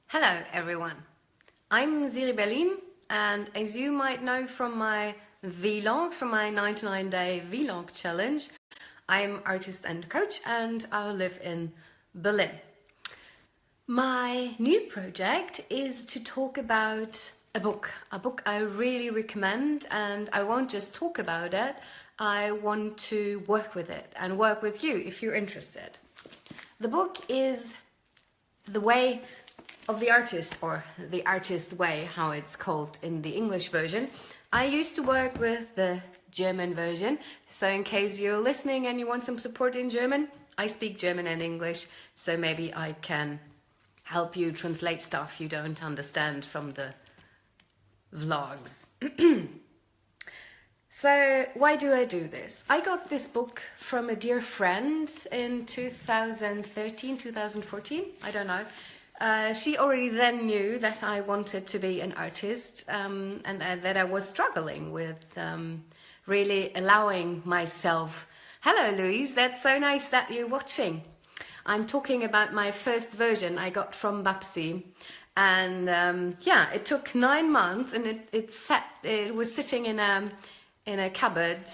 Hello everyone, I'm Ziri Berlin, and as you might know from my vlogs, from my 99-day vlog challenge, I'm artist and coach and I live in Berlin. My new project is to talk about a book I really recommend, and I won't just talk about it, I want to work with it and work with you if you're interested. The book is The Way of the Artist, or The Artist's Way, how it's called in the English version. I used to work with the German version, so in case you're listening and you want some support in German, I speak German and English, so maybe I can help you translate stuff you don't understand from the vlogs. So why do I do this? I got this book from a dear friend in 2013, 2014, I don't know. She already then knew that I wanted to be an artist, and that I was struggling with really allowing myself. Hello Louise, that's so nice that you're watching. I'm talking about my first version I got from Babsi, and yeah, it took 9 months, and it was sitting in a cupboard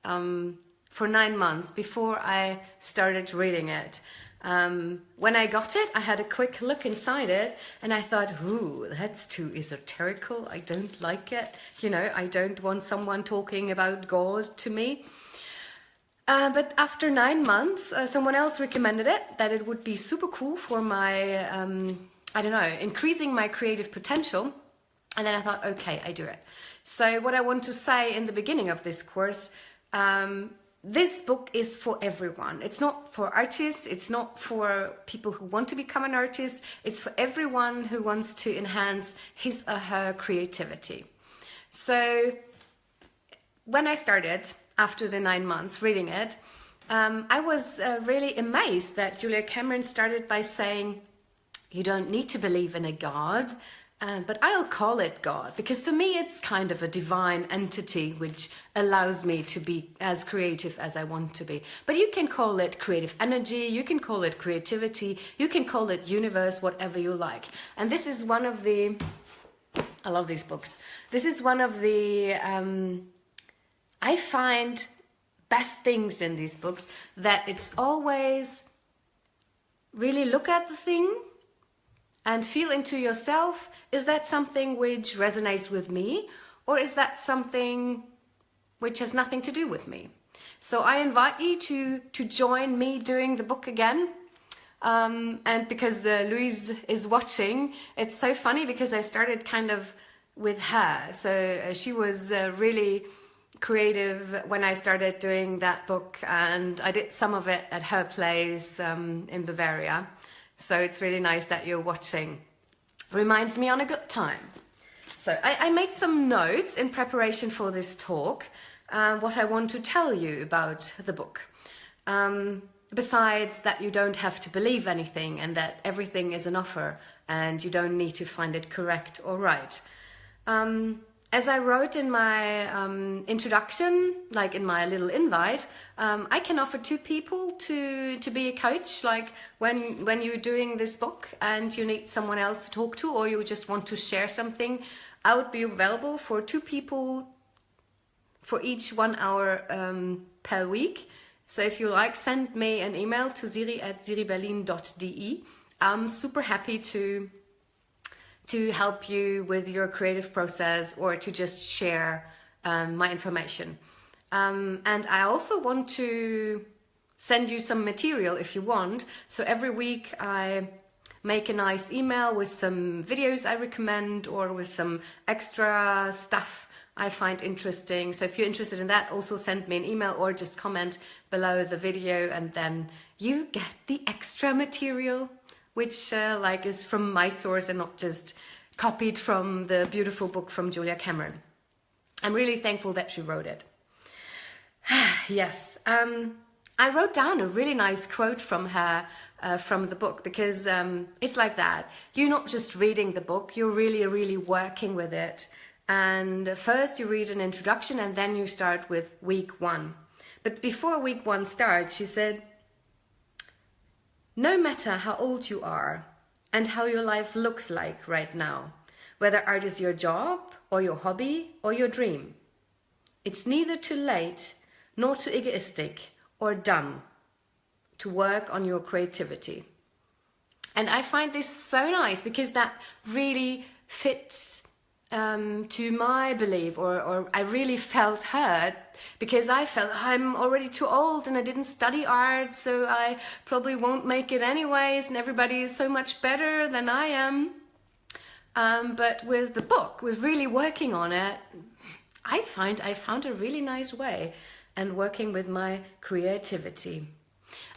for 9 months before I started reading it. When I got it, I had a quick look inside it and I thought, ooh, that's too esoterical. I don't like it. You know, I don't want someone talking about God to me. But after 9 months, someone else recommended it, that it would be super cool for my, I don't know, increasing my creative potential. And then I thought, okay, I do it. So what I want to say in the beginning of this course, this book is for everyone. It's not for artists, it's not for people who want to become an artist, it's for everyone who wants to enhance his or her creativity. So when I started, after the 9 months reading it, I was really amazed that Julia Cameron started by saying, you don't need to believe in a God, but I'll call it God, because for me it's kind of a divine entity which allows me to be as creative as I want to be. But you can call it creative energy, you can call it creativity, you can call it universe, whatever you like. And this is one of the, I love these books, this is one of the, I find best things in these books, that it's always really look at the thing and feel into yourself. Is that something which resonates with me, or is that something which has nothing to do with me? So I invite you to join me doing the book again. And because Louise is watching, it's so funny because I started kind of with her. So she was really creative when I started doing that book, and I did some of it at her place in Bavaria. So it's really nice that you're watching. Reminds me on a good time. So I made some notes in preparation for this talk, what I want to tell you about the book. Besides that you don't have to believe anything and that everything is an offer and you don't need to find it correct or right. As I wrote in my introduction, like in my little invite, I can offer 2 people to be a coach. Like when you're doing this book and you need someone else to talk to, or you just want to share something, I would be available for 2 people for each 1 hour per week. So if you like, send me an email to ziri@ziriberlin.de. I'm super happy to help you with your creative process, or to just share my information. And I also want to send you some material if you want. So every week I make a nice email with some videos I recommend, or with some extra stuff I find interesting. So if you're interested in that, also send me an email or just comment below the video, and then you get the extra material, which like is from my source and not just copied from the beautiful book from Julia Cameron. I'm really thankful that she wrote it. Yes, I wrote down a really nice quote from her from the book, because it's like that. You're not just reading the book, you're really working with it. And first you read an introduction and then you start with week 1. But before week 1 starts, she said, no matter how old you are, and how your life looks like right now, whether art is your job or your hobby or your dream. It's neither too late nor too egoistic or dumb to work on your creativity. And I find this so nice because that really fits to my belief, or I really felt hurt because I felt I'm already too old and I didn't study art, so I probably won't make it anyways, and everybody is so much better than I am. But with the book, with really working on it, I found a really nice way and working with my creativity.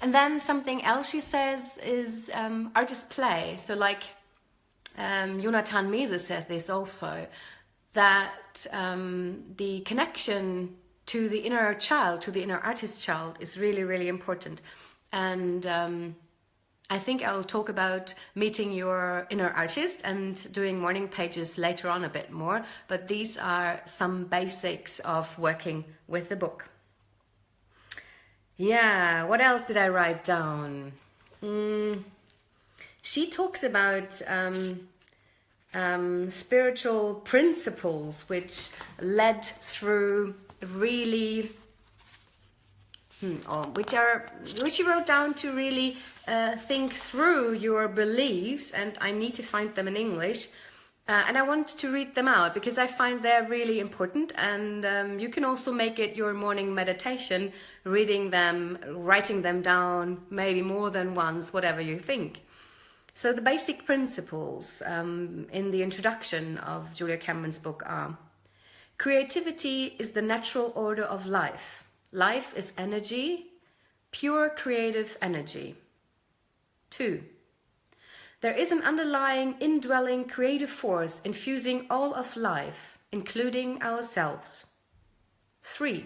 And then something else she says is art is play. So like Jonathan Mese said this also, that the connection to the inner child, to the inner artist child, is really, really important. And I think I'll talk about meeting your inner artist and doing morning pages later on a bit more, but these are some basics of working with the book. Yeah, what else did I write down? She talks about spiritual principles which led through really, which you wrote down to really think through your beliefs, and I need to find them in English. And I want to read them out because I find they're really important, and you can also make it your morning meditation, reading them, writing them down, maybe more than once, whatever you think. So the basic principles in the introduction of Julia Cameron's book are: creativity is the natural order of life. Life is energy, pure creative energy. 2. There is an underlying, indwelling creative force infusing all of life, including ourselves. 3.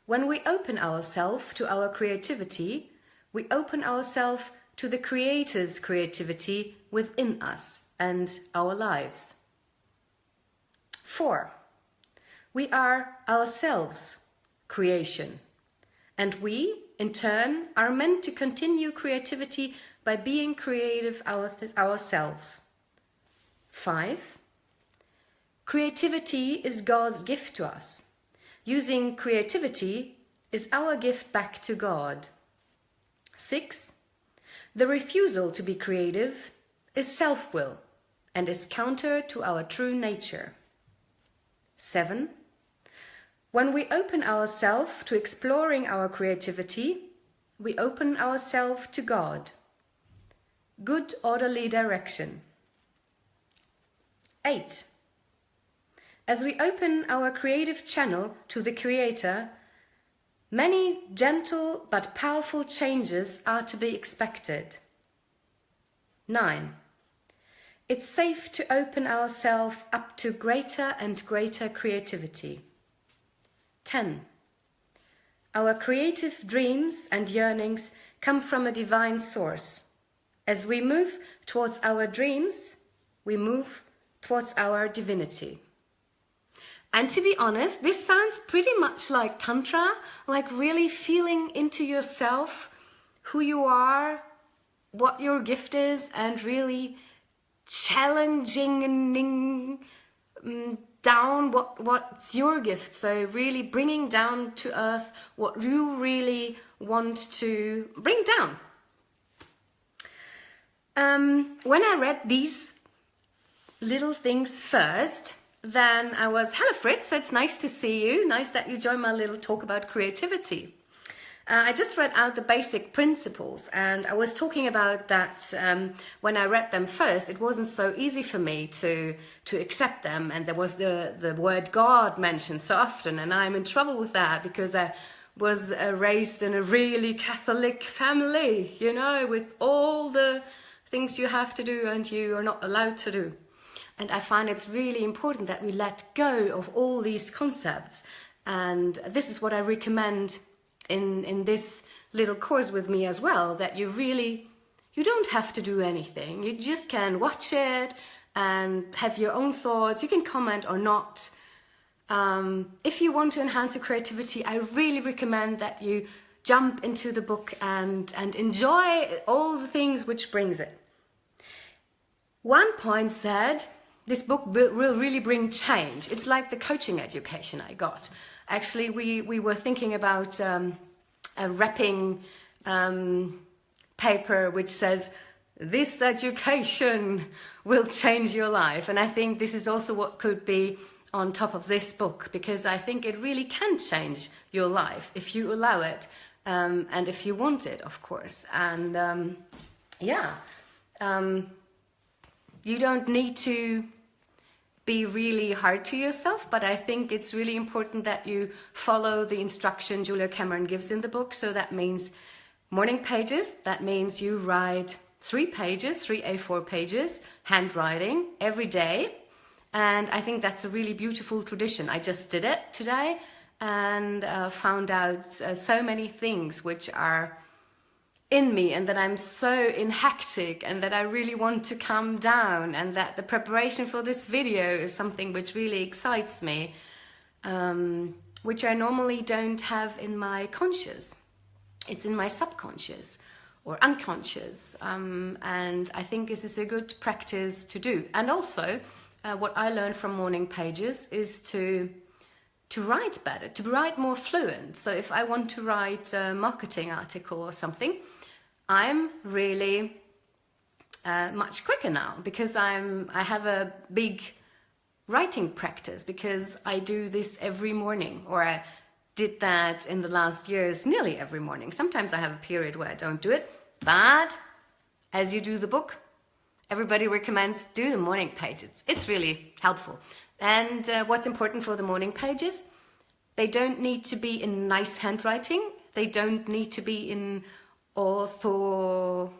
When we open ourselves to our creativity, we open ourselves to the Creator's creativity within us and our lives. 4. We are ourselves creation, and we, in turn, are meant to continue creativity by being creative ourselves. 5. Creativity is God's gift to us. Using creativity is our gift back to God. 6. The refusal to be creative is self-will and is counter to our true nature. 7. When we open ourselves to exploring our creativity, we open ourselves to God. Good orderly direction. 8. As we open our creative channel to the Creator, many gentle but powerful changes are to be expected. 9. It's safe to open ourselves up to greater and greater creativity. 10. Our creative dreams and yearnings come from a divine source. As we move towards our dreams, we move towards our divinity. And to be honest, this sounds pretty much like Tantra, like really feeling into yourself, who you are, what your gift is, and really challenging down what's your gift. So really bringing down to earth what you really want to bring down. When I read these little things first, then I was, hello Fritz, it's nice to see you. Nice that you joined my little talk about creativity. I just read out the basic principles, and I was talking about that when I read them first, it wasn't so easy for me to accept them, and there was the word God mentioned so often, and I'm in trouble with that because I was raised in a really Catholic family, you know, with all the things you have to do and you are not allowed to do. And I find it's really important that we let go of all these concepts, and this is what I recommend in this little course with me as well, that you don't have to do anything. You just can watch it and have your own thoughts. You can comment or not. If you want to enhance your creativity, I really recommend that you jump into the book and enjoy all the things which brings it. One point said, this book will really bring change. It's like the coaching education I got. Actually, we were thinking about a wrapping paper which says, this education will change your life. And I think this is also what could be on top of this book, because I think it really can change your life if you allow it, and if you want it, of course. And you don't need to be really hard to yourself, but I think it's really important that you follow the instruction Julia Cameron gives in the book. So that means morning pages. That means you write 3 pages, 3 A4 pages, handwriting every day. And I think that's a really beautiful tradition. I just did it today and found out so many things which are in me, and that I'm so in hectic, and that I really want to calm down, and that the preparation for this video is something which really excites me, which I normally don't have in my conscious. It's in my subconscious or unconscious, and I think this is a good practice to do. And also what I learned from morning pages is to write better, to write more fluent. So if I want to write a marketing article or something, I'm really much quicker now, because I have a big writing practice, because I do this every morning, or I did that in the last years nearly every morning. Sometimes I have a period where I don't do it, but as you do the book, everybody recommends do the morning pages. It's really helpful. And what's important for the morning pages, they don't need to be in nice handwriting. They don't need to be in orthography,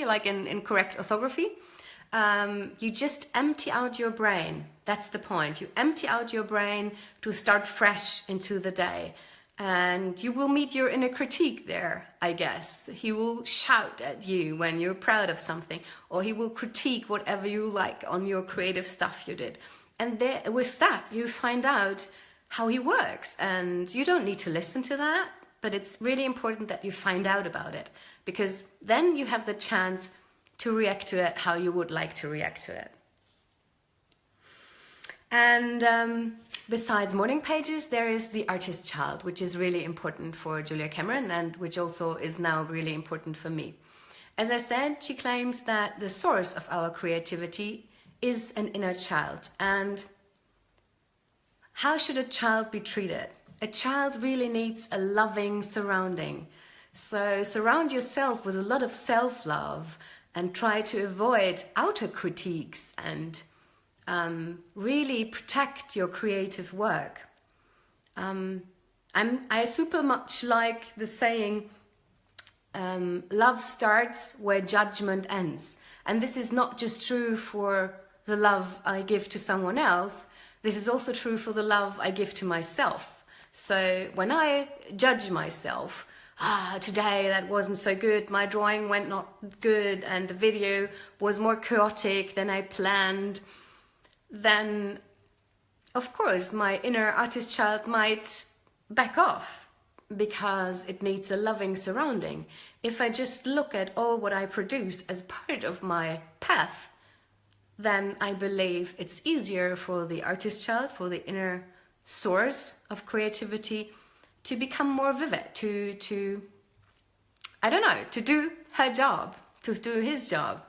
like in correct orthography. You just empty out your brain. That's the point. You empty out your brain to start fresh into the day. And you will meet your inner critique there, I guess. He will shout at you when you're proud of something, or he will critique whatever you like on your creative stuff you did. And there, with that, you find out how he works. And you don't need to listen to that, but it's really important that you find out about it, because then you have the chance to react to it how you would like to react to it. And besides morning pages, there is the artist child, which is really important for Julia Cameron, and which also is now really important for me. As I said, she claims that the source of our creativity is an inner child. And how should a child be treated? A child really needs a loving surrounding. So surround yourself with a lot of self-love, and try to avoid outer critiques, and really protect your creative work. I super much like the saying, love starts where judgment ends. And this is not just true for the love I give to someone else, this is also true for the love I give to myself. So when I judge myself, today that wasn't so good, my drawing went not good, and the video was more chaotic than I planned, then of course my inner artist child might back off, because it needs a loving surrounding. If I just look at all what I produce as part of my path, then I believe it's easier for the artist child, for the inner source of creativity, to become more vivid, to I don't know, to do her job, to do his job.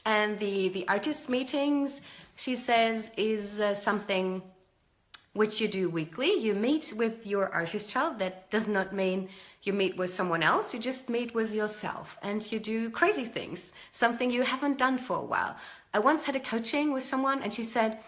And the artist meetings, she says, is something which you do weekly. You meet with your artist child. That does not mean you meet with someone else. You just meet with yourself, and you do crazy things, something you haven't done for a while. I once had a coaching with someone, and she said,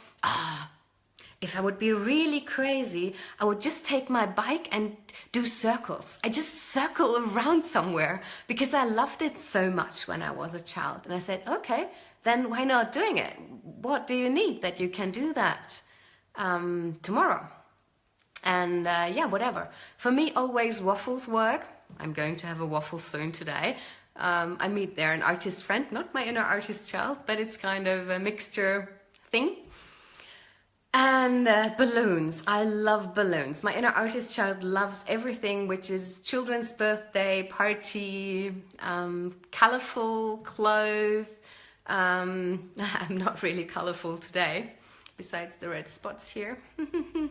if I would be really crazy, I would just take my bike and do circles. I just circle around somewhere, because I loved it so much when I was a child. And I said, okay, then why not doing it? What do you need that you can do that tomorrow? And yeah, whatever. For me, always waffles work. I'm going to have a waffle soon today. I meet there an artist friend, not my inner artist child, but it's kind of a mixture thing. And balloons. I love balloons. My inner artist child loves everything which is children's birthday, party, colorful clothes, I'm not really colorful today, besides the red spots here.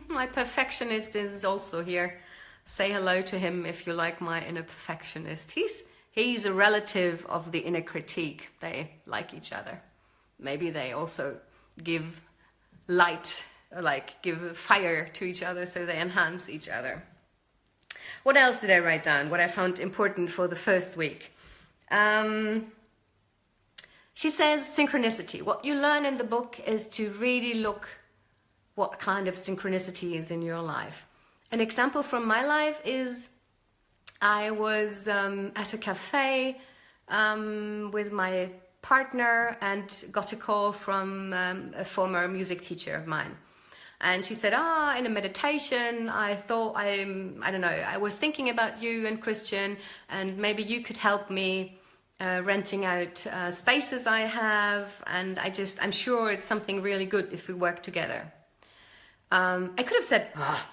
My perfectionist is also here. Say hello to him if you like my inner perfectionist. He's a relative of the inner critique. They like each other. Maybe they also give light, like give fire to each other, so they enhance each other. What else did I write down? What I found important for the first week. She says synchronicity. What you learn in the book is to really look what kind of synchronicity is in your life. An example from my life is I was at a cafe with my partner and got a call from a former music teacher of mine. And she said, in a meditation, I thought I don't know, I was thinking about you and Christian, and maybe you could help me renting out spaces I have, and I'm sure it's something really good if we work together. I could have said,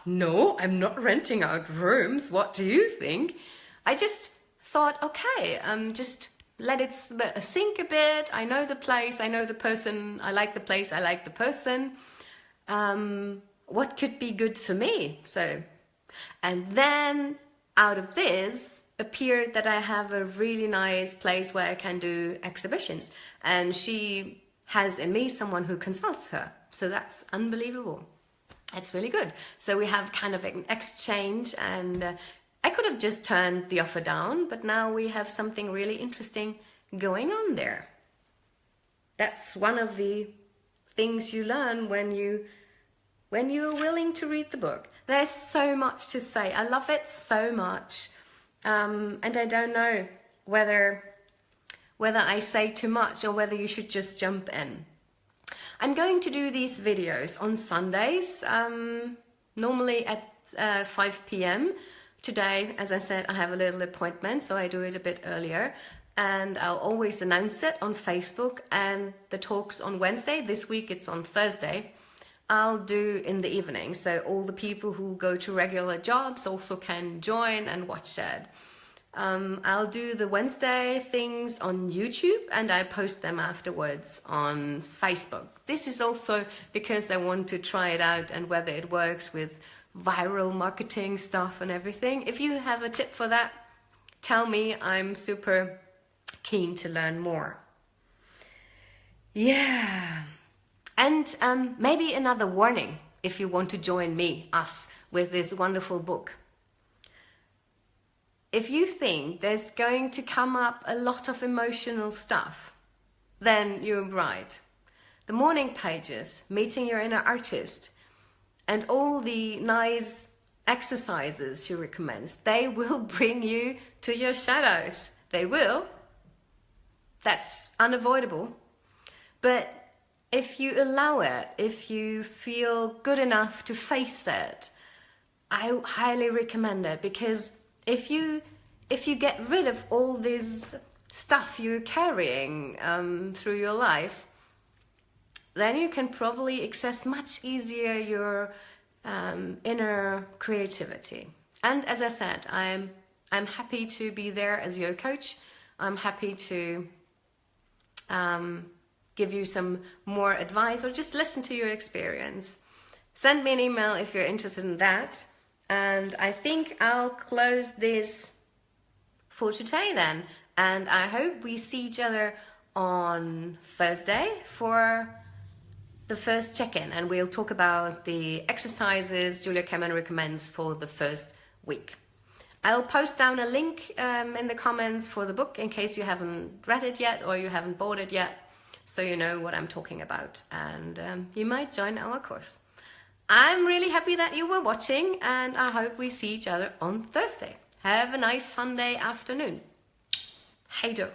no, I'm not renting out rooms. What do you think? I just thought, okay, just let it sink a bit. I know the place, I know the person, I like the place, I like the person. What could be good for me? And then out of this appeared that I have a really nice place where I can do exhibitions. And she has in me someone who consults her. So that's unbelievable. It's really good. So we have kind of an exchange, and I could have just turned the offer down, but now we have something really interesting going on there. That's one of the things you learn when you're willing to read the book. There's so much to say. I love it so much. And I don't know whether I say too much or whether you should just jump in. I'm going to do these videos on Sundays, normally at 5 p.m. Today, as I said, I have a little appointment, so I do it a bit earlier. And I'll always announce it on Facebook, and the talks on Wednesday. This week it's on Thursday. I'll do in the evening, so all the people who go to regular jobs also can join and watch that. I'll do the Wednesday things on YouTube, and I post them afterwards on Facebook. This is also because I want to try it out and whether it works with viral marketing stuff and everything. If you have a tip for that, tell me. I'm super keen to learn more. Yeah. And maybe another warning if you want to join us with this wonderful book. If you think there's going to come up a lot of emotional stuff, then you're right. The morning pages, meeting your inner artist, and all the nice exercises she recommends, they will bring you to your shadows. They will. That's unavoidable. But if you allow it, if you feel good enough to face it, I highly recommend it, because if you get rid of all this stuff you're carrying through your life, then you can probably access much easier your inner creativity. And as I said, I'm happy to be there as your coach. I'm happy to give you some more advice or just listen to your experience. Send me an email if you're interested in that. And I think I'll close this for today then. And I hope we see each other on Thursday for the first check-in. And we'll talk about the exercises Julia Cameron recommends for the first week. I'll post down a link in the comments for the book in case you haven't read it yet or you haven't bought it yet, so you know what I'm talking about, and you might join our course. I'm really happy that you were watching, and I hope we see each other on Thursday. Have a nice Sunday afternoon. Hej då!